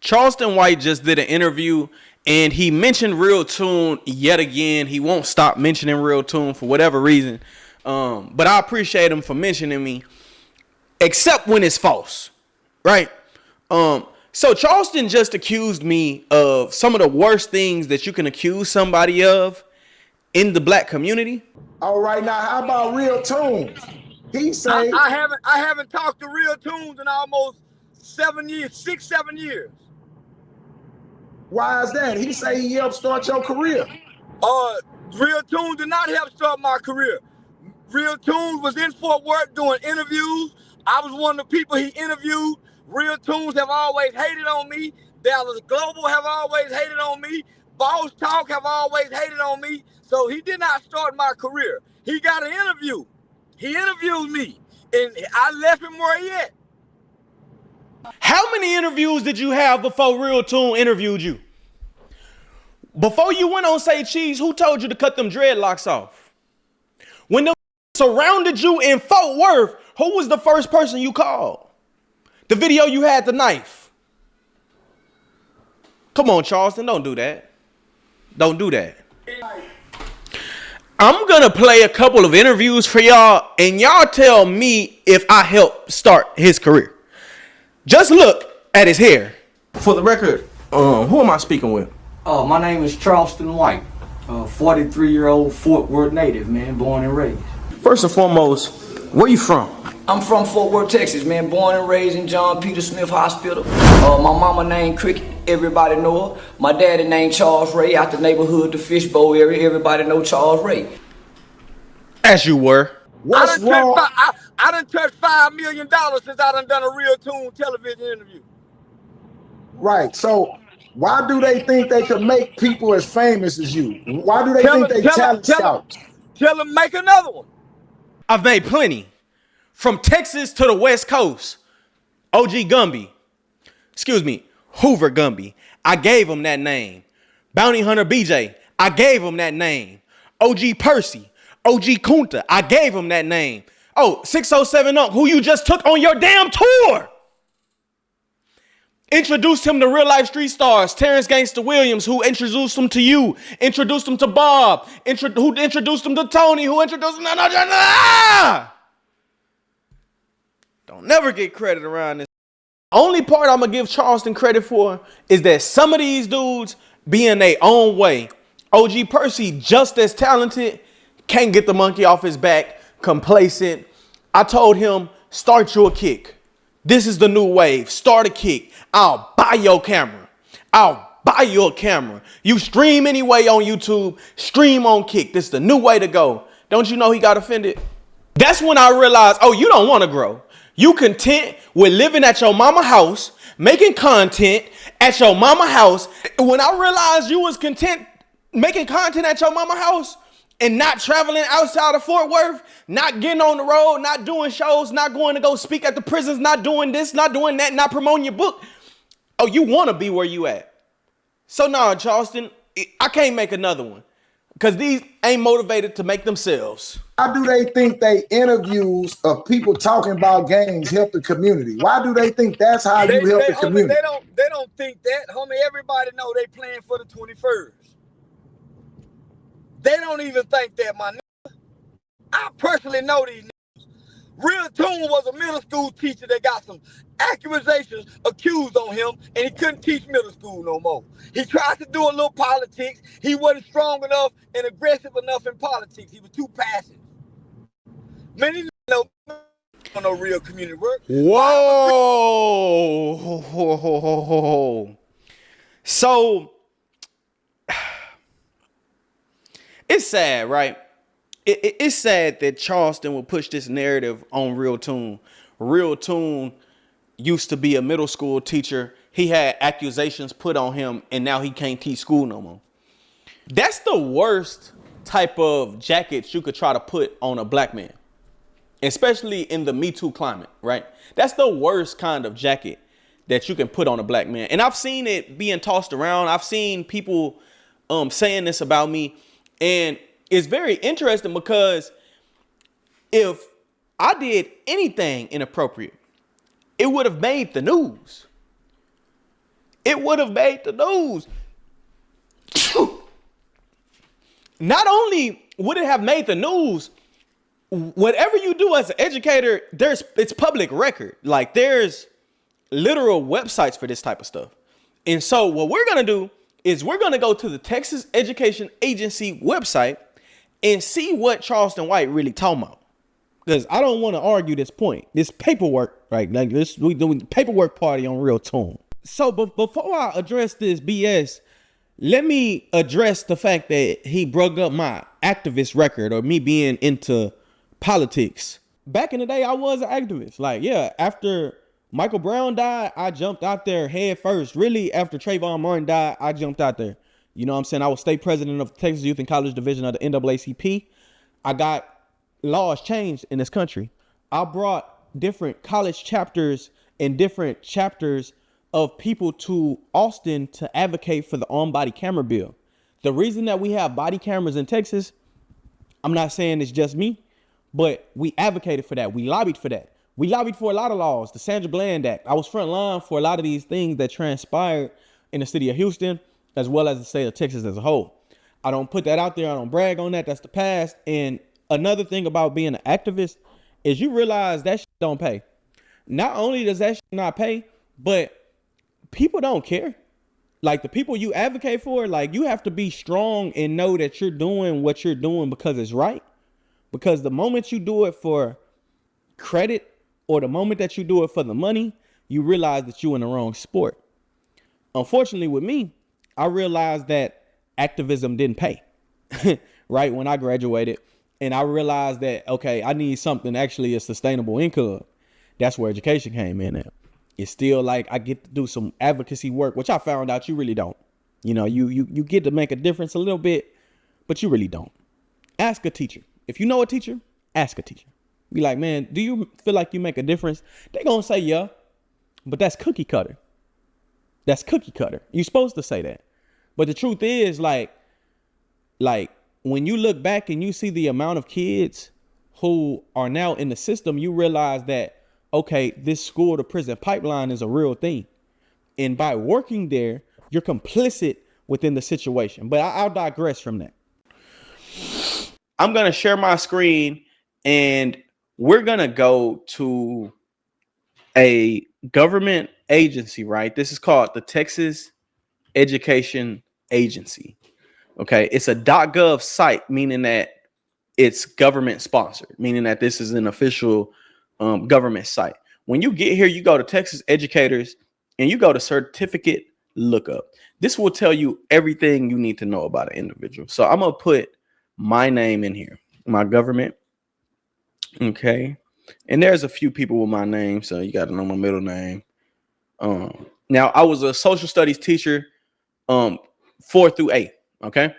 Charleston White just did an interview and he mentioned RealToon yet again. He won't stop mentioning RealToon for whatever reason. But I appreciate him for mentioning me, except when it's false, right? So Charleston just accused me of some of the worst things that you can accuse somebody of in the black community. All right, now how about RealToon? He say I haven't talked to RealToons in almost 7 years, 7 years. Why is that? He say he helped start your career. RealToons did not help start my career. RealToons was in Fort Worth doing interviews. I was one of the people he interviewed. RealToons have always hated on me. Dallas Global have always hated on me. Boss Talk have always hated on me. So he did not start my career. He got an interview. He interviewed me, and I left him where he at. How many interviews did you have before RealToon interviewed you? Before you went on Say Cheese, who told you to cut them dreadlocks off? When they surrounded you in Fort Worth, who was the first person you called? The video you had the knife. Come on, Charleston, don't do that. Don't do that. I'm gonna play a couple of interviews for y'all, and y'all tell me if I helped start his career. Just look at his hair. For the record, who am I speaking with? My name is Charleston White, 43-year-old Fort Worth native, man, born and raised. First and foremost, where you from? I'm from Fort Worth, Texas, man, born and raised in John Peter Smith Hospital. My mama named Cricket, everybody know her. My daddy named Charles Ray, out the neighborhood, the Fishbowl area, everybody know Charles Ray. As you were. What's wrong? I done touched $5 million since I done a RealToon television interview. Right, so why do they think they can make people as famous as you? Why do they think they talent scouts? Tell them make another one. I've made plenty. From Texas to the West Coast. OG Gumby. Excuse me, Hoover Gumby. I gave him that name. Bounty Hunter BJ. I gave him that name. OG Percy. OG Kunta. I gave him that name. Oh, 607 Unc, who you just took on your damn tour. Introduced him to real life street stars. Terrence Gangsta Williams, who introduced him to you. Introduced him to Bob. Who introduced him to Tony. Who introduced him to... Don't never get credit around this. Only part I'm going to give Charleston credit for is that some of these dudes be in their own way. OG Percy, just as talented, can't get the monkey off his back, complacent. I told him, start your kick. This is the new wave. Start a kick. I'll buy your camera. I'll buy your camera. You stream anyway on YouTube. Stream on Kick. This is the new way to go. Don't you know he got offended? That's when I realized, oh, you don't want to grow. You content with living at your mama house, making content at your mama house. When I realized you was content making content at your mama house and not traveling outside of Fort Worth, not getting on the road, not doing shows, not going to go speak at the prisons, not doing this, not doing that, not promoting your book. Oh, you want to be where you at. So nah, Charleston, I can't make another one because these ain't motivated to make themselves. Why do they think they interviews of people talking about gangs help the community? Why do they think that's how you help the community? They don't think that, homie. Everybody know they playing for the 21st. They don't even think that, my nigga. I personally know these niggas. RealToon was a middle school teacher that got some accusations accused on him, and he couldn't teach middle school no more. He tried to do a little politics. He wasn't strong enough and aggressive enough in politics. He was too passive. Many know no real community work. Whoa. So it's sad, right? It's sad that Charleston will push this narrative on RealToon. RealToon used to be a middle school teacher. He had accusations put on him, and now he can't teach school no more. That's the worst type of jackets you could try to put on a black man, especially in the Me Too climate, right? That's the worst kind of jacket that you can put on a black man. And I've seen it being tossed around. I've seen people saying this about me, and it's very interesting because if I did anything inappropriate, it would have made the news. it would have made the news. Not only would it have made the news, whatever you do as an educator, it's public record. Like there's literal websites for this type of stuff. And so what we're going to do is we're going to go to the Texas Education Agency website and see what Charleston White really talking about. Because I don't want to argue this point. This paperwork, right? Like this, we doing paperwork party on RealToon. So before I address this BS, let me address the fact that he broke up my activist record or me being into politics. Back in the day, I was an activist. Like, yeah, after Michael Brown died, I jumped out there head first. Really, after Trayvon Martin died, I jumped out there. You know what I'm saying? I was state president of the Texas Youth and College Division of the NAACP. I got laws changed in this country. I brought different college chapters and different chapters of people to Austin to advocate for the on-body camera bill. The reason that we have body cameras in Texas, I'm not saying it's just me, but we advocated for that. We lobbied for that. We lobbied for a lot of laws, the Sandra Bland Act. I was front line for a lot of these things that transpired in the city of Houston, as well as the state of Texas as a whole. I don't put that out there. I don't brag on that. That's the past. And another thing about being an activist is you realize that shit don't pay. Not only does that shit not pay, but people don't care. Like the people you advocate for, like you have to be strong and know that you're doing what you're doing because it's right. Because the moment you do it for credit or the moment that you do it for the money, you realize that you're in the wrong sport. Unfortunately with me, I realized that activism didn't pay, right? When I graduated, and I realized that, okay, I need something actually a sustainable income. That's where education came in at. It's still like I get to do some advocacy work, which I found out you really don't. You know, you get to make a difference a little bit, but you really don't. Ask a teacher. If you know a teacher, ask a teacher. Be like, man, do you feel like you make a difference? They're going to say, yeah, but that's cookie cutter. That's cookie cutter. You're supposed to say that. But the truth is like when you look back and you see the amount of kids who are now in the system, you realize that, okay, this school to prison pipeline is a real thing. And by working there, you're complicit within the situation. But I'll digress from that. I'm going to share my screen and we're going to go to a government agency, right? This is called the Texas Education Agency. Okay. It's a .gov site, meaning that it's government sponsored, meaning that this is an official government site. When you get here, you go to Texas Educators and you go to certificate lookup. This will tell you everything you need to know about an individual. So I'm going to put my name in here, my government. Okay. And there's a few people with my name, so you got to know my middle name. Now I was a social studies teacher 4 through 8. Okay.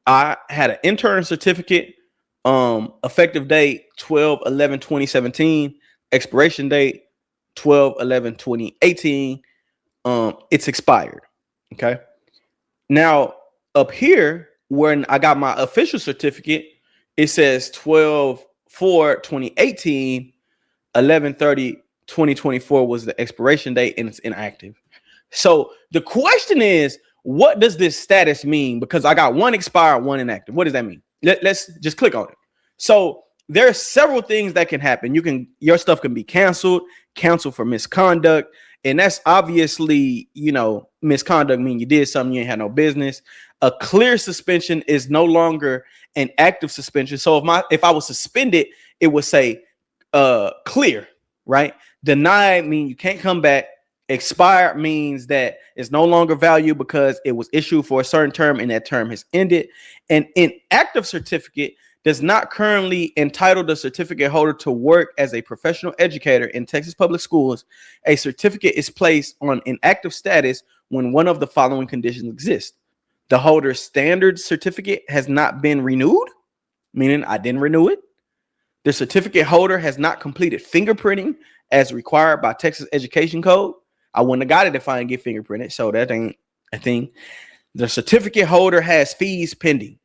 I had an intern certificate, effective date 12/11/2017, expiration date 12/11/2018. It's expired. Okay. Now up here, when I got my official certificate, it says 12/4/2018, 11/30/2024 was the expiration date, and it's inactive. So the question is, what does this status mean? Because I got one expired, one inactive. What does that mean? Let's just click on it. So there are several things that can happen. Your stuff can be canceled for misconduct. And that's obviously, misconduct mean you did something you ain't had no business. A clear suspension is no longer an active suspension. So if I was suspended, it would say clear, right? Denied mean you can't come back. Expired means that it's no longer valid because it was issued for a certain term and that term has ended. An inactive certificate does not currently entitle the certificate holder to work as a professional educator in Texas public schools. A certificate is placed on inactive status when one of the following conditions exist. The holder's standard certificate has not been renewed, meaning I didn't renew it. The certificate holder has not completed fingerprinting as required by Texas Education Code. I wouldn't have got it if I didn't get fingerprinted, so that ain't a thing. The certificate holder has fees pending.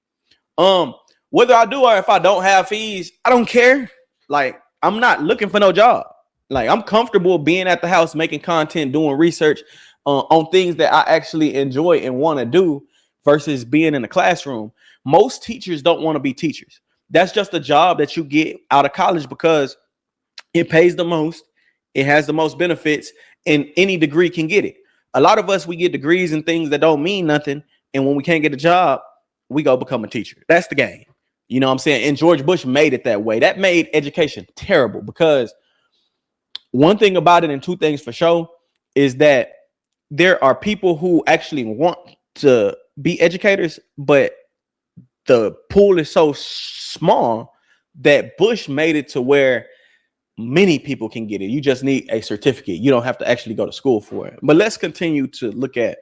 Whether I do or if I don't have fees, I don't care. Like, I'm not looking for no job. Like, I'm comfortable being at the house, making content, doing research. on things that I actually enjoy and want to do versus being in the classroom. Most teachers don't want to be teachers. That's just a job that you get out of college because it pays the most, it has the most benefits, and any degree can get it. A lot of us, we get degrees in things that don't mean nothing, and when we can't get a job, we go become a teacher. That's the game. You know what I'm saying? And George Bush made it that way. That made education terrible because one thing about it, and two things for sure, is that there are people who actually want to be educators, but the pool is so small that Bush made it to where many people can get it. You just need a certificate. You don't have to actually go to school for it. But let's continue to look at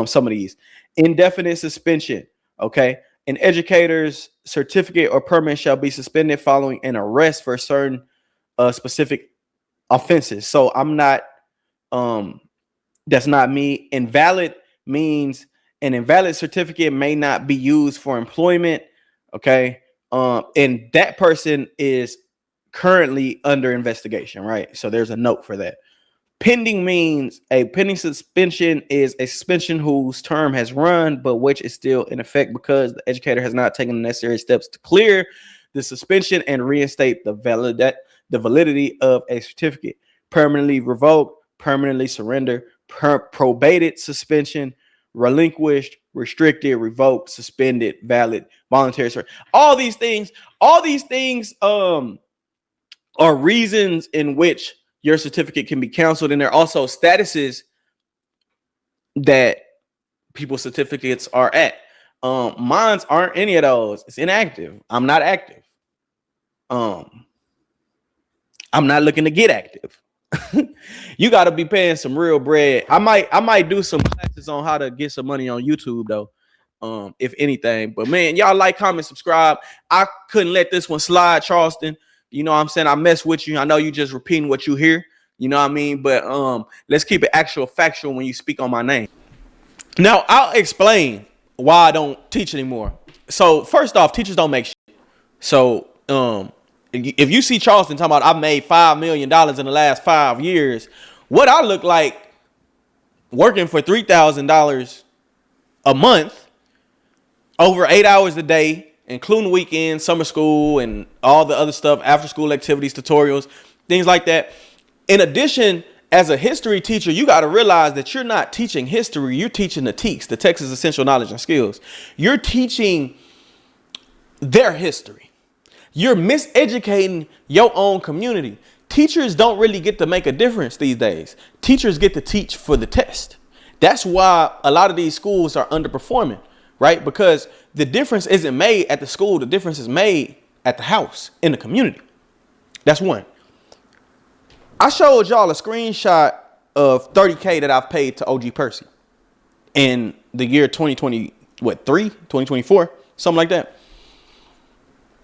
some of these. Indefinite suspension. Okay. An educator's certificate or permit shall be suspended following an arrest for certain specific offenses. So I'm not, that's not me. Invalid means an invalid certificate may not be used for employment. Okay. And that person is currently under investigation, right? So there's a note for that. Pending means a pending suspension is a suspension whose term has run, but which is still in effect because the educator has not taken the necessary steps to clear the suspension and reinstate the validity of a certificate. Permanently revoked, permanently surrender, probated suspension, relinquished, restricted, revoked, suspended, valid, voluntary surrender. All these things are reasons in which your certificate can be canceled, and there are also statuses that people's certificates are at. Mine's aren't any of those. It's inactive. I'm not active. I'm not looking to get active. You got to be paying some real bread. I might do some classes on how to get some money on YouTube though, if anything. But man, y'all like, comment, subscribe. I couldn't let this one slide, Charleston. You know what I'm saying? I mess with you. I know you just repeating what you hear. You know what I mean? But let's keep it actual factual when you speak on my name. Now, I'll explain why I don't teach anymore. So first off, teachers don't make shit. So if you see Charleston talking about I made $5 million in the last 5 years, what I look like working for $3,000 a month over 8 hours a day, including weekends, summer school, and all the other stuff, after school activities, tutorials, things like that. In addition, as a history teacher, you got to realize that you're not teaching history. You're teaching the TEKS, the Texas Essential Knowledge and Skills. You're teaching their history. You're miseducating your own community. Teachers don't really get to make a difference these days. Teachers get to teach for the test. That's why a lot of these schools are underperforming, right? Because the difference isn't made at the school. The difference is made at the house, in the community. That's one. I showed y'all a screenshot of $30K that I've paid to OG Percy in the year 2024, something like that.